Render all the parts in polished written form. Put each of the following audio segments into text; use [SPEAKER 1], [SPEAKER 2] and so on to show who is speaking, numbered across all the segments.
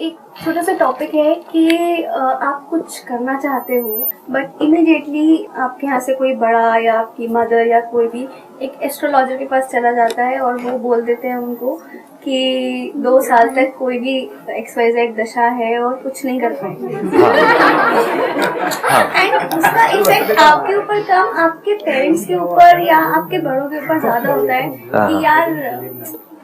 [SPEAKER 1] एक छोटा सा टॉपिक है कि आप कुछ करना चाहते हो बट इमीडिएटली आपके यहाँ से कोई बड़ा या आपकी मदर या कोई भी एक एस्ट्रोलॉजर के पास चला जाता है और वो बोल देते हैं उनको कि 2 साल तक कोई भी XYZ दशा है और कुछ नहीं कर पाएंगे। एंड उसका इफेक्ट आपके ऊपर कम आपके पेरेंट्स के ऊपर या आपके बड़ों के ऊपर ज्यादा होता है कि यार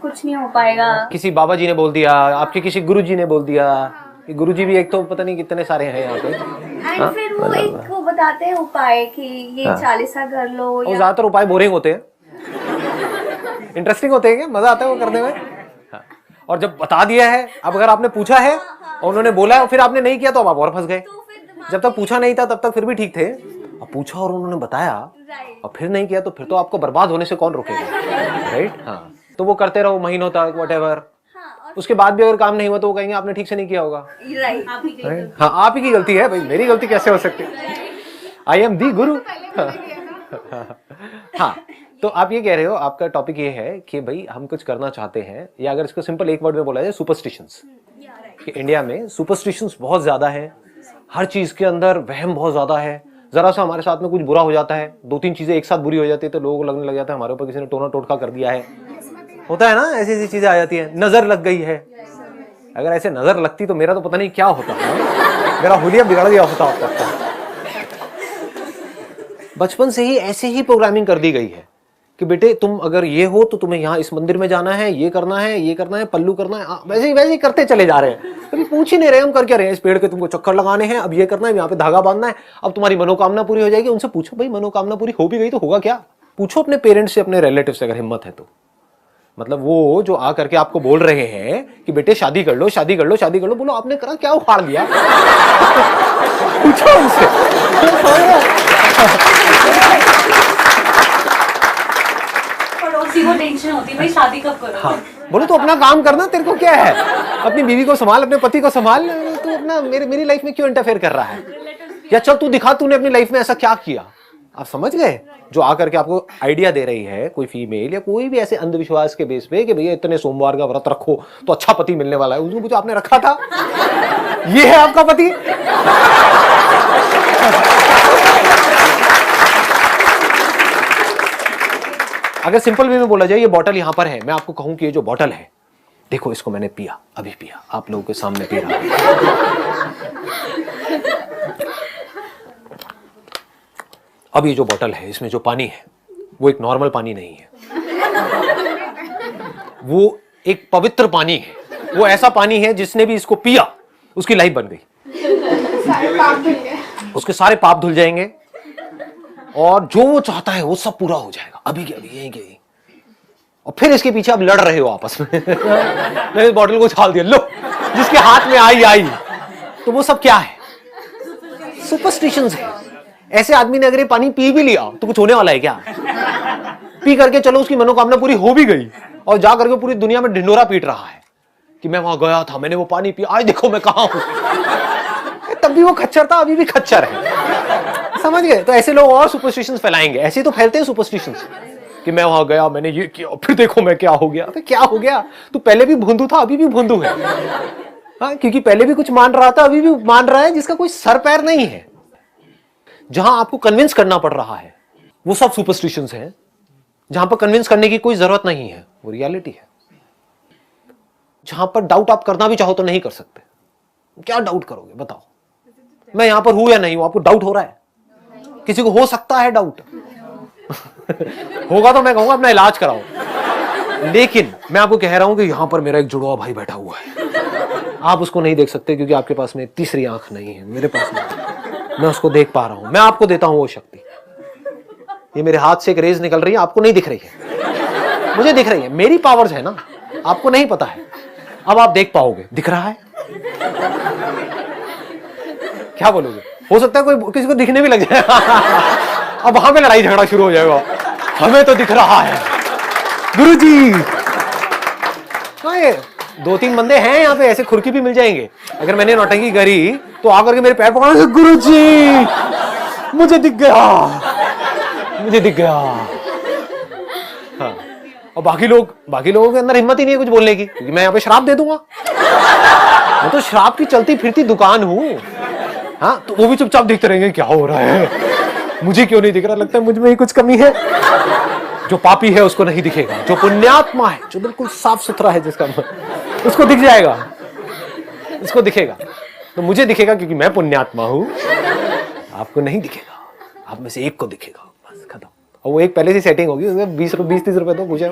[SPEAKER 1] कुछ नहीं हो पाएगा।
[SPEAKER 2] किसी बाबा जी ने बोल दिया, आपके किसी गुरु जी ने बोल दिया। गुरु जी भी एक तो पता नहीं कितने सारे हैं यहाँ पे।
[SPEAKER 1] एंड फिर वो एक वो बताते हैं उपाय कि ये चालीसा कर लो।
[SPEAKER 2] और ज्यादातर उपाय बोरिंग होते हैं, इंटरेस्टिंग होते हैं, मजा आता है वो करने में। और जब बता दिया है, अब अगर आपने पूछा है और उन्होंने बोला है फिर आपने नहीं किया तो अब आप और फंस गए। जब तक पूछा नहीं था तब तक फिर भी ठीक थे, अब पूछा और उन्होंने बताया और फिर नहीं किया तो फिर तो आपको बर्बाद होने से कौन रोकेगा, राइट? हाँ, तो वो करते रहो महीनों तक, व्हाटएवर। उसके बाद भी अगर काम नहीं हुआ तो वो कहेंगे आपने ठीक से नहीं किया होगा। हाँ, आप ही की गलती है भाई, मेरी गलती कैसे हो सकती? आई एम दी गुरु। हाँ, तो आप ये कह रहे हो, आपका टॉपिक ये है कि भाई हम कुछ करना चाहते हैं, या अगर इसको सिंपल एक वर्ड में बोला जाए, सुपरस्टिशंस। कि इंडिया में सुपरस्टिशंस बहुत ज्यादा है, हर चीज के अंदर वहम बहुत ज्यादा है। जरा सा हमारे साथ में कुछ बुरा हो जाता है, 2-3 चीजें एक साथ बुरी हो जाती है तो लोगों को लगने लग जाता है हमारे ऊपर किसी ने टोना टोटका कर दिया है। होता है ना, ऐसी ऐसी चीजें आ जाती है। नजर लग गई है, अगर ऐसे नजर लगती तो मेरा तो पता नहीं क्या होता, मेरा हुलिया बिगड़ गया होता अब तक। बचपन से ही ऐसे ही प्रोग्रामिंग कर दी गई है कि बेटे तुम अगर ये हो तो तुम्हें यहाँ इस मंदिर में जाना है, ये करना है, ये करना है, पल्लू करना है। वैसे ही करते चले जा रहे हैं, कभी पूछ ही नहीं रहे हम कर क्या रहे हैं। इस पेड़ के तुमको चक्कर लगाने हैं, अब ये करना है, यहाँ पे धागा बांधना है, अब तुम्हारी मनोकामना पूरी हो जाएगी। उनसे पूछो भाई मनोकामना पूरी हो भी गई तो होगा क्या? पूछो अपने पेरेंट्स से, अपने रिलेटिव से, अगर हिम्मत है तो। मतलब वो जो आ करके आपको बोल रहे हैं कि बेटे शादी कर लो, शादी कर लो, शादी कर लो, बोलो आपने करा क्या, उखाड़ लिया? पूछो उनसे।
[SPEAKER 3] को टेंशन होती है भाई शादी कब करो।
[SPEAKER 2] हाँ, बोलो तो अपना काम करना, तेरे को क्या है? अपनी बीवी को संभाल, अपने पति को संभाल, तू अपना मेरी लाइफ में क्यों इंटरफेयर कर रहा है? या चल तू दिखा तूने अपनी लाइफ में ऐसा क्या किया। आप समझ गए? जो आकर के आपको आइडिया दे रही है कोई फीमेल या कोई भी ऐसे अंधविश्वास के बेस पे कि भैया इतने सोमवार का व्रत रखो तो अच्छा पति मिलने वाला है, उसको पूछो आपने रखा था? ये है आपका पति? अगर सिंपल वे में बोला जाए, ये बॉटल यहां पर है, मैं आपको कहूं कि ये जो बॉटल है, देखो इसको मैंने पिया, अभी पिया, आप लोगों के सामने पी रहा हूं। अब ये जो बॉटल है, इसमें जो पानी है वो एक नॉर्मल पानी नहीं है, वो एक पवित्र पानी है। वो ऐसा पानी है जिसने भी इसको पिया उसकी लाइफ बन गई, उसके सारे पाप धुल जाएंगे और जो वो चाहता है वो सब पूरा हो जाएगा, अभी के अभी, यहीं के यहीं। और फिर इसके पीछे आप लड़ रहे हो आपस में। मैंने इस बॉटल को छाल दिया, लो जिसके हाथ में आई। तो वो सब क्या है? सुपरस्टिशंस है। ऐसे आदमी ने अगर ये पानी पी भी लिया तो कुछ होने वाला है क्या? पी करके चलो उसकी मनोकामना पूरी हो भी गई और जा करके पूरी दुनिया में ढिंडोरा पीट रहा है कि मैं वहां गया था, मैंने वो पानी पिया, आज देखो मैं कहां हूं। तब भी वो खच्चर था, अभी भी खच्चर है। समझ गए? तो ऐसे लोग और सुपरस्टिशंस फैलाएंगे, ऐसे तो फैलते हैं सुपरस्टिशंस कि मैं वहां गया, मैंने ये किया, फिर देखो मैं क्या हो गया। तो क्या हो गया? तू पहले भी भोंदू था, अभी भी भोंदू है। हाँ, क्योंकि पहले भी कुछ मान रहा था, अभी भी मान रहा है, जिसका कोई सर पैर नहीं है। जहां आपको कन्विंस करना पड़ रहा है वो सब सुपरस्टिशंस हैं, जहां पर कन्विंस करने की कोई जरूरत नहीं है, वो रियलिटी है। जहां पर डाउट आप करना भी चाहो तो नहीं कर सकते। क्या डाउट करोगे बताओ? मैं यहां पर हूं या नहीं हूं, आपको डाउट हो रहा है? किसी को हो सकता है डाउट। होगा तो मैं कहूंगा अपना इलाज कराओ। लेकिन मैं आपको कह रहा हूं कि यहां पर मेरा एक जुड़वा भाई बैठा हुआ है, आप उसको नहीं देख सकते क्योंकि आपके पास में तीसरी आंख नहीं है, मेरे पास नहीं। मैं उसको देख पा रहा हूं, मैं आपको देता हूं वो शक्ति। ये मेरे हाथ से एक रेज निकल रही है, आपको नहीं दिख रही है, मुझे दिख रही है, मेरी पावर्स है ना, आपको नहीं पता है। अब आप देख पाओगे, दिख रहा है। क्या बोलोगे? हो सकता है कोई किसी को दिखने भी लग जाए। अब वहां पे लड़ाई झगड़ा शुरू हो जाएगा, हमें तो दिख रहा है गुरुजी। हाँ, ये 2-3 बंदे हैं यहाँ पे, ऐसे खुरकी भी मिल जाएंगे। अगर मैंने नौटंकी करी तो आकर के मेरे पैर पकड़े, गुरुजी मुझे दिख गया, मुझे दिख गया। हाँ, और बाकी लोगों के अंदर हिम्मत ही नहीं है कुछ बोलने की, क्योंकि मैं यहाँ पे श्राप दे दूंगा। मैं तो शराब की चलती फिरती दुकान हूं। हाँ, तो वो भी चुपचाप देखते रहेंगे क्या हो रहा है, मुझे क्यों नहीं दिख रहा, लगता है मुझ में ही कुछ कमी है। जो पापी है उसको नहीं दिखेगा, जो पुण्यात्मा है, जो बिल्कुल साफ सुथरा है, जिसका मन, उसको दिख जाएगा, उसको दिखेगा। तो मुझे दिखेगा क्योंकि मैं पुण्यात्मा हूं, आपको नहीं दिखेगा, आप में से एक को दिखेगा, बस खत्म। और वो एक पहले से सेटिंग होगी, उसमें 20-30 रुपए तो पूछे।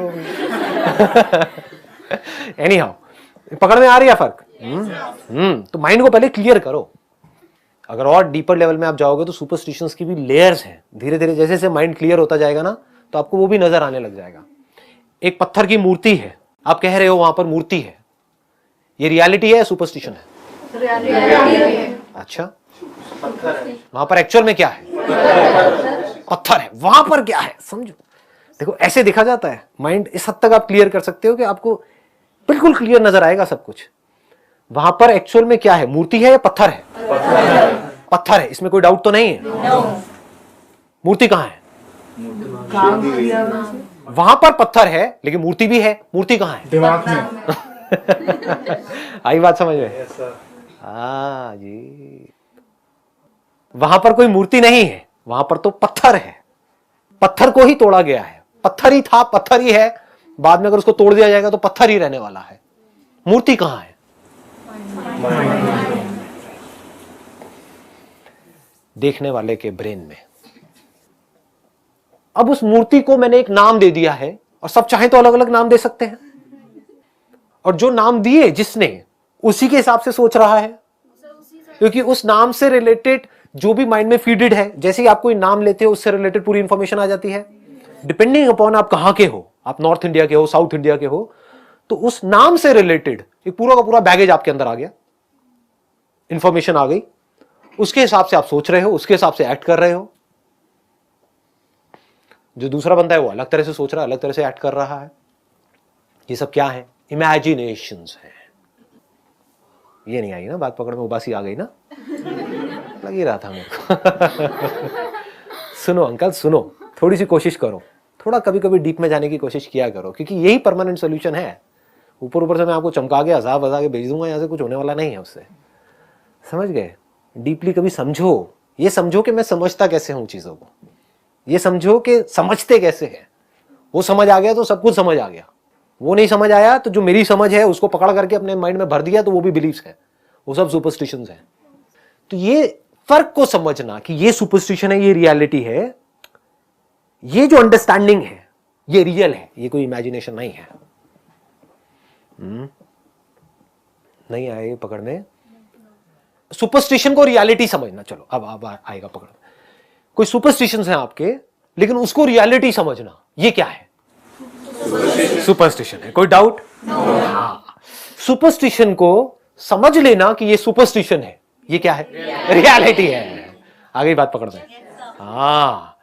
[SPEAKER 2] एनी हाउ, पकड़ में आ रही है फर्क? तो माइंड को पहले क्लियर करो। अगर और डीपर लेवल में आप जाओगे तो सुपरस्टिशंस की भी लेयर्स हैं। धीरे धीरे जैसे जैसे माइंड क्लियर होता जाएगा ना, तो आपको वो भी नजर आने लग जाएगा। एक पत्थर की मूर्ति है, आप कह रहे हो वहां पर मूर्ति है, ये रियलिटी है या सुपरस्टिशन है? रियलिटी है। अच्छा, वहां पर एक्चुअल में क्या है? पत्थर है। वहां पर क्या है समझो। देखो ऐसे देखा जाता है माइंड, इस हद तक आप क्लियर कर सकते हो कि आपको बिल्कुल क्लियर नजर आएगा सब कुछ। वहां पर एक्चुअल में क्या है? मूर्ति है या पत्थर है? पत्थर है, इसमें कोई डाउट तो नहीं है। मूर्ति कहां है? वहां पर पत्थर है लेकिन मूर्ति भी है। मूर्ति कहां है?
[SPEAKER 4] दिमाग में।
[SPEAKER 2] आई बात समझ में? हाँ जी, वहां पर कोई मूर्ति नहीं है, वहां पर तो पत्थर है। पत्थर को ही तोड़ा गया है, पत्थर ही था, पत्थर ही है। बाद में अगर उसको तोड़ दिया जाएगा तो पत्थर ही रहने वाला है। मूर्ति कहां है? देखने वाले के ब्रेन में। अब उस मूर्ति को मैंने एक नाम दे दिया है, और सब चाहे तो अलग अलग नाम दे सकते हैं, और जो नाम दिए जिसने, उसी के हिसाब से सोच रहा है, क्योंकि उस नाम से रिलेटेड जो भी माइंड में फीडेड है, जैसे ही आप कोई नाम लेते हो उससे रिलेटेड पूरी इंफॉर्मेशन आ जाती है। डिपेंडिंग अपॉन आप कहां के हो, आप नॉर्थ इंडिया के हो, साउथ इंडिया के हो, तो उस नाम से रिलेटेड एक पूरा का पूरा बैगेज आपके अंदर आ गया, इंफॉर्मेशन आ गई। उसके हिसाब से आप सोच रहे हो, उसके हिसाब से एक्ट कर रहे हो। जो दूसरा बंदा है वो अलग तरह से सोच रहा है, अलग तरह से एक्ट कर रहा है। ये सब क्या है? इमेजिनेशंस है। ये नहीं आई ना बात पकड़ में? उबासी आ गई ना? लग ही रहा था मेरे को। सुनो अंकल, सुनो, थोड़ी सी कोशिश करो, थोड़ा कभी कभी डीप में जाने की कोशिश किया करो, क्योंकि यही परमानेंट सोल्यूशन है। ऊपर ऊपर से मैं आपको चमका के हज़ार बजा के भेज दूंगा, यहां से कुछ होने वाला नहीं है उससे। समझ गए? डीपली कभी समझो। ये समझो कि मैं समझता कैसे हूं चीजों को, ये समझो कि समझते कैसे हैं। वो समझ आ गया तो सब कुछ समझ आ गया। वो नहीं समझ आया तो जो मेरी समझ है उसको पकड़ करके अपने माइंड में भर दिया, तो वो भी बिलीफ्स है, वो सब सुपरस्टिशंस हैं। तो ये फर्क को समझना कि ये सुपरस्टिशन है, ये रियलिटी है, ये जो अंडरस्टैंडिंग है ये रियल है, ये कोई इमेजिनेशन नहीं है। नहीं आए पकड़ में? सुपरस्टिशन को रियलिटी समझना। चलो अब आएगा पकड़ में। कोई सुपरस्टिशंस हैं आपके, लेकिन उसको रियलिटी समझना, ये क्या है? सुपरस्टिशन है। कोई डाउट? सुपरस्टिशन को समझ लेना कि ये सुपरस्टिशन है, ये क्या है? रियलिटी है। आगे बात पकड़ में? हाँ,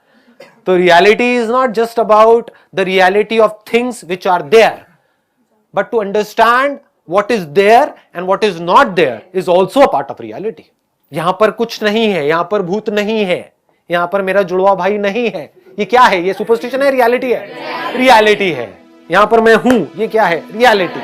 [SPEAKER 2] तो reality is not just about the reality of things which are there, but to understand what is there and what is not there is also a part of reality. यहां पर कुछ नहीं है, यहां पर भूत नहीं है, यहां पर मेरा जुड़वा भाई नहीं है। ये क्या है? ये सुपरस्टिशन है, रियलिटी है? रियलिटी है। यहां पर मैं हूं, ये क्या है? रियलिटी।